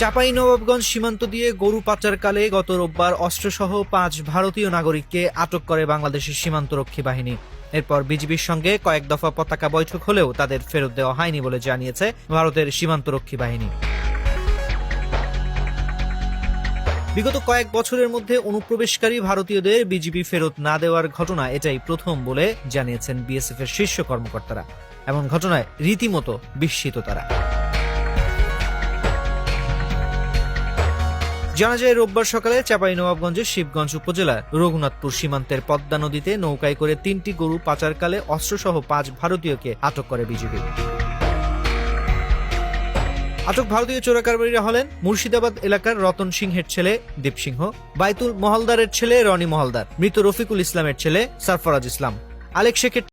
চাঁপাইনবাবগঞ্জ সীমান্ত দিয়ে গরু পাচারকালে গত রোববার অস্ত্রসহ ৫ ভারতীয় নাগরিককে আটক করে বাংলাদেশের সীমান্তরক্ষী বাহিনী। এরপর বিজিবির সঙ্গে কয়েক দফা পতাকা বৈঠক হলেও তাদের ফেরত দেওয়া হয়নি বলে জানিয়েছে ভারতের সীমান্তরক্ষী বাহিনী। বিগত কয়েক বছরের মধ্যে অনুপ্রবেশকারী ভারতীয়দের বিজিবি ফেরত না দেওয়ার ঘটনা এটাই প্রথম বলে জানিয়েছেন বিএসএফ এর শীর্ষ কর্মকর্তারা। এমন ঘটনায় রীতিমতো বিস্মিত তারা। জানা যায়, রোববার সকালে চাঁপাইনবাবগঞ্জের শিবগঞ্জ উপজেলার রঘুনাথপুর সীমান্তের পদ্মা নদীতে নৌকায় করে ৩টি গরু পাচারকালে অস্ত্রসহ ৫ ভারতীয়কে আটক করে বিজিবি। আটক ভারতীয় চোরাকারবারীরা হলেন মুর্শিদাবাদ এলাকার রতন সিংহের ছেলে দীপ সিংহ, বাইতুল মহলদারের ছেলে রনি মহলদার, মৃত রফিকুল ইসলামের ছেলে সরফরাজ ইসলাম, আলেক শেখের